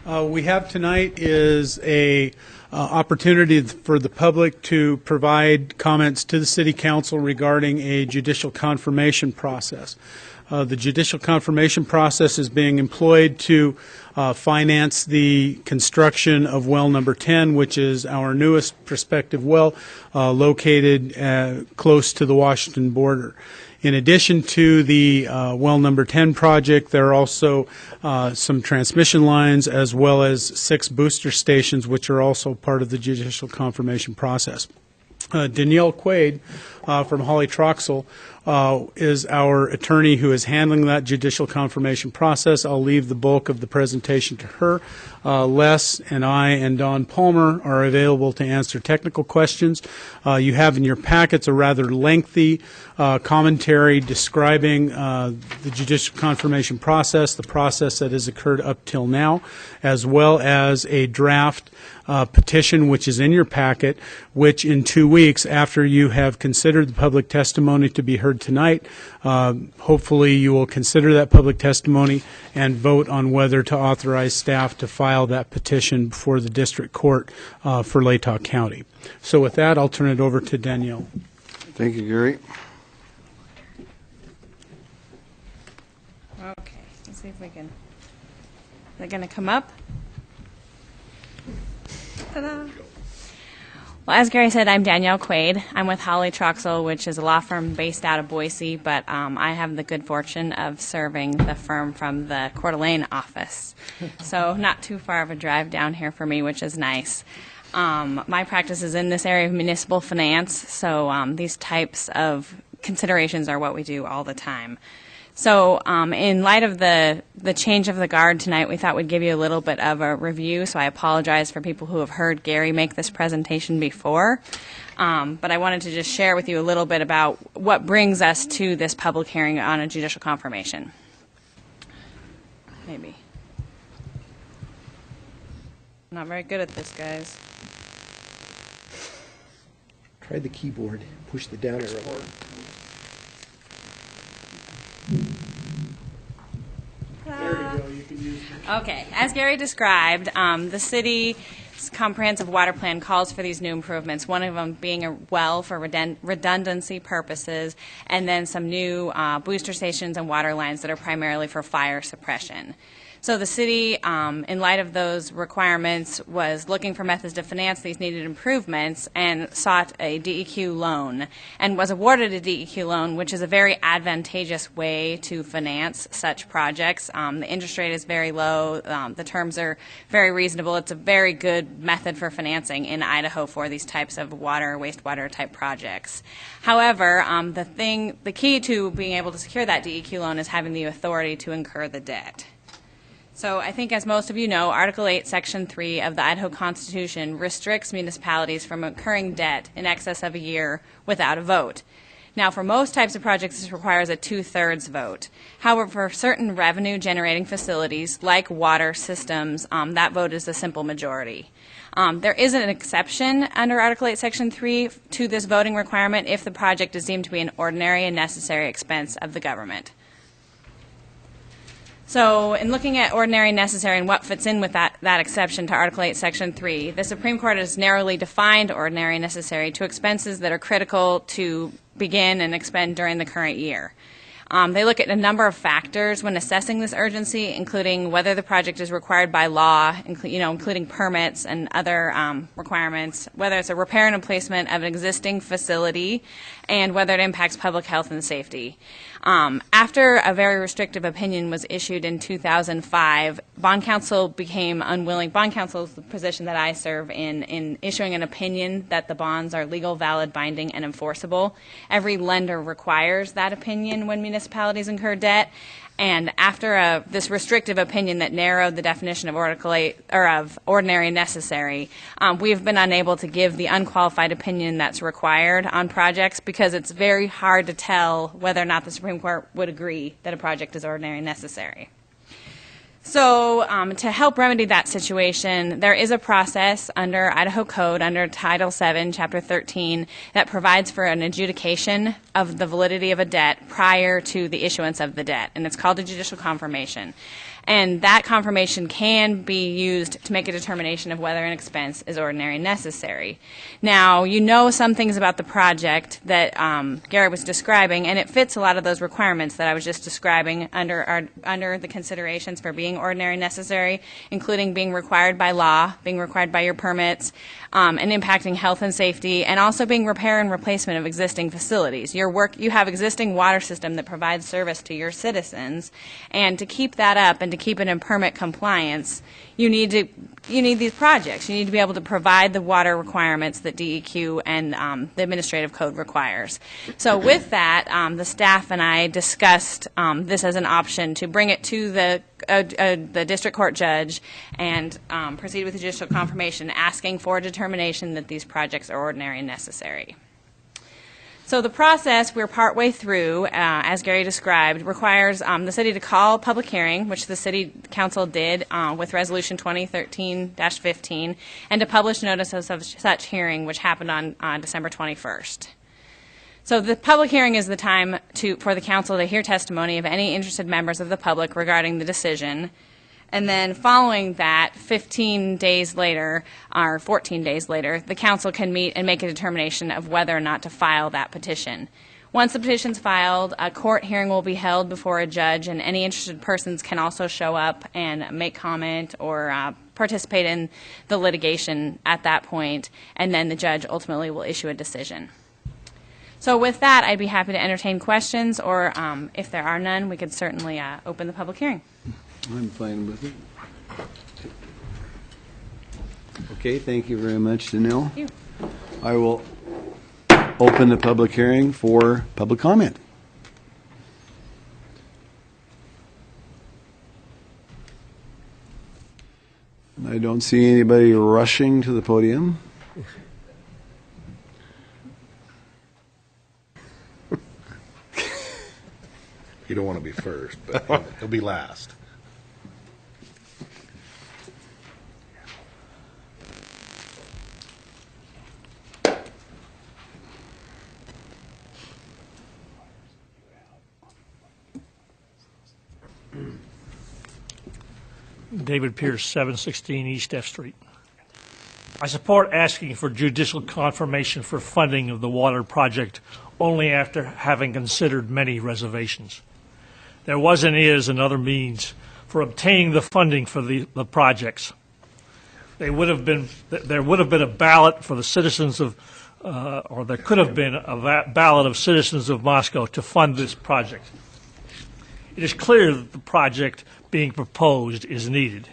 We have tonight is a opportunity for the public to provide comments to the City Council regarding a judicial confirmation process. The judicial confirmation process is being employed to finance the construction of well number 10, which is our newest prospective well located close to the Washington border. In addition to the well number 10 project, there are also some transmission lines as well as 6 booster stations, which are also part of the judicial confirmation process. Danielle Quaid from Hawley Troxel is our attorney who is handling that judicial confirmation process. I'll leave the bulk of the presentation to her. Les and I and Don Palmer are available to answer technical questions. You have in your packets a rather lengthy commentary describing the judicial confirmation process, the process that has occurred up till now, as well as a draft petition which is in your packet, which in 2 weeks after you have considered the public testimony to be heard tonight, hopefully you will consider that public testimony and vote on whether to authorize staff to file that petition before the district court for Latah County. So with that, I'll turn it over to Danielle. Thank you, Gary. Okay, let's see if we can. They're going to come up. Ta-da. Well, as Gary said, I'm Danielle Quaid. I'm with Hawley Troxel, which is a law firm based out of Boise, but I have the good fortune of serving the firm from the Coeur d'Alene office. So not too far of a drive down here for me, which is nice. My practice is in this area of municipal finance, so these types of considerations are what we do all the time. So in light of the change of the guard tonight, we thought we'd give you a little bit of a review, so I apologize for people who have heard Gary make this presentation before. But I wanted to just share with you a little bit about what brings us to this public hearing on a judicial confirmation. Maybe. I'm not very good at this, guys. Try the keyboard. Push the down arrow. There you go. You can use it. Okay, as Gary described, the city's comprehensive water plan calls for these new improvements, one of them being a well for redundancy purposes, and then some new booster stations and water lines that are primarily for fire suppression. So the city, in light of those requirements, was looking for methods to finance these needed improvements and sought a DEQ loan and was awarded a DEQ loan, which is a very advantageous way to finance such projects. The interest rate is very low. The terms are very reasonable. It's a very good method for financing in Idaho for these types of water, wastewater type projects. However, the key to being able to secure that DEQ loan is having the authority to incur the debt. So I think, as most of you know, Article 8, Section 3 of the Idaho Constitution restricts municipalities from incurring debt in excess of a year without a vote. Now, for most types of projects, this requires a 2/3 vote. However, for certain revenue-generating facilities, like water systems, that vote is a simple majority. There is an exception under Article 8, Section 3 to this voting requirement if the project is deemed to be an ordinary and necessary expense of the government. So in looking at ordinary and necessary and what fits in with that exception to Article 8, Section 3, the Supreme Court has narrowly defined ordinary and necessary to expenses that are critical to begin and expend during the current year. They look at a number of factors when assessing this urgency, including whether the project is required by law, including permits and other requirements, whether it's a repair and replacement of an existing facility, and whether it impacts public health and safety. After a very restrictive opinion was issued in 2005, bond counsel became unwilling. Bond counsel is the position that I serve in issuing an opinion that the bonds are legal, valid, binding, and enforceable. Every lender requires that opinion when municipalities incur debt. And after this restrictive opinion that narrowed the definition of Article 8 or of ordinary and necessary, we have been unable to give the unqualified opinion that's required on projects because it's very hard to tell whether or not the Supreme Court would agree that a project is ordinary and necessary. So to help remedy that situation, there is a process under Idaho Code, under Title VII, Chapter 13, that provides for an adjudication of the validity of a debt prior to the issuance of the debt, and it's called a judicial confirmation. And that confirmation can be used to make a determination of whether an expense is ordinary and necessary. Now, you know some things about the project that Gary was describing, and it fits a lot of those requirements that I was just describing under the considerations for being ordinary and necessary, including being required by law, being required by your permits, and impacting health and safety, and also being repair and replacement of existing facilities. You have existing water system that provides service to your citizens, and to keep that up and to keep it in permit compliance, you need these projects. You need to be able to provide the water requirements that DEQ and the administrative code requires. So with that, the staff and I discussed this as an option to bring it to the district court judge and proceed with the judicial confirmation, asking for a determination that these projects are ordinary and necessary. So the process we're partway through, as Gary described, requires the city to call a public hearing, which the city council did with Resolution 2013-15, and to publish notices of such hearing, which happened on December 21st. So the public hearing is the time for the council to hear testimony of any interested members of the public regarding the decision. And then following that, 15 days later, or 14 days later, the council can meet and make a determination of whether or not to file that petition. Once the petition's filed, a court hearing will be held before a judge, and any interested persons can also show up and make comment or participate in the litigation at that point, and then the judge ultimately will issue a decision. So with that, I'd be happy to entertain questions, or if there are none, we could certainly open the public hearing. I'm fine with it. Okay, thank you very much, Danelle. Thank you. I will open the public hearing for public comment. I don't see anybody rushing to the podium. You don't want to be first, but he'll be last. David Pierce, 716 East F Street. I support asking for judicial confirmation for funding of the water project only after having considered many reservations. There was and is another means for obtaining the funding for the projects. There would have been a ballot for the citizens of, or there could have been a ballot of citizens of Moscow to fund this project. It is clear that the project being proposed is needed.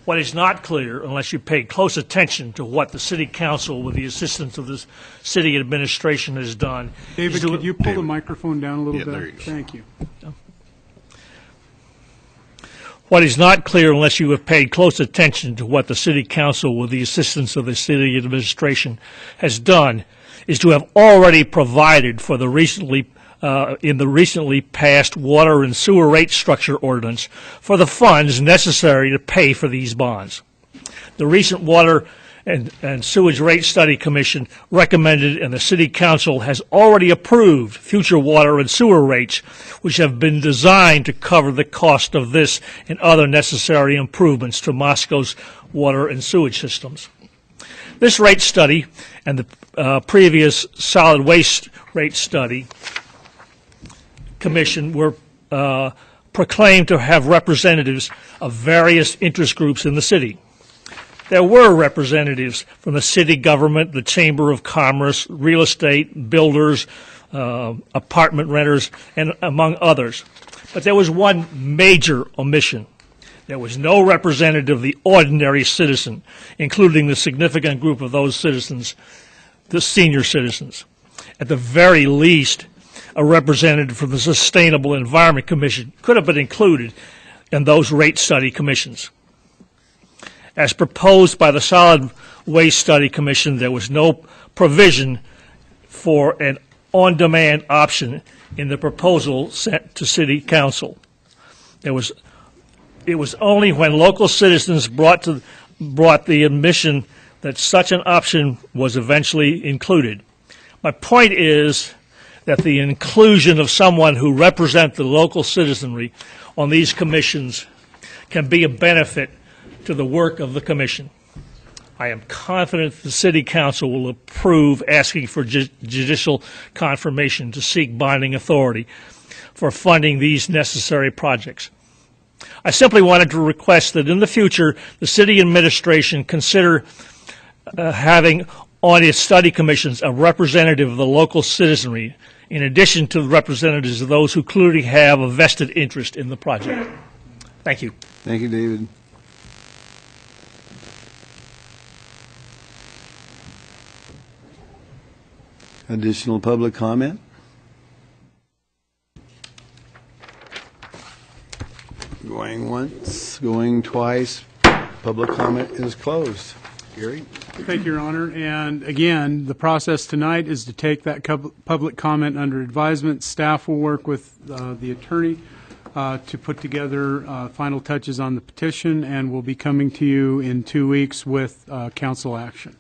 What is not clear, unless you pay close attention to what the City Council, with the assistance of the City Administration, has done. David, could you pull the microphone down a little bit? There you go. Thank you. What is not clear, unless you have paid close attention to what the City Council, with the assistance of the City Administration, has done, is to have already provided for the in the recently passed water and sewer rate structure ordinance for the funds necessary to pay for these bonds. The recent Water and Sewage Rate Study Commission recommended, and the City Council has already approved, future water and sewer rates which have been designed to cover the cost of this and other necessary improvements to Moscow's water and sewage systems. This rate study and the previous solid waste rate study commission were proclaimed to have representatives of various interest groups in the city. There were representatives from the city government, the Chamber of Commerce, real estate, builders, apartment renters, and among others. But there was one major omission. There was no representative of the ordinary citizen, including the significant group of those citizens, the senior citizens. At the very least, a representative from the Sustainable Environment Commission could have been included in those rate study commissions. As proposed by the Solid Waste Study Commission, there was no provision for an on-demand option in the proposal sent to City Council. It was only when local citizens brought the admission that such an option was eventually included. My point is that the inclusion of someone who represents the local citizenry on these commissions can be a benefit to the work of the Commission. I am confident the City Council will approve asking for judicial confirmation to seek binding authority for funding these necessary projects. I simply wanted to request that in the future, the City Administration consider having on its study commissions a representative of the local citizenry, in addition to the representatives of those who clearly have a vested interest in the project. Thank you. Thank you, David. Additional public comment? Going once, going twice. Public comment is closed. Gary? Thank you, Your Honor. And again, the process tonight is to take that public comment under advisement. Staff will work with the attorney to put together final touches on the petition, and we'll be coming to you in 2 weeks with council action.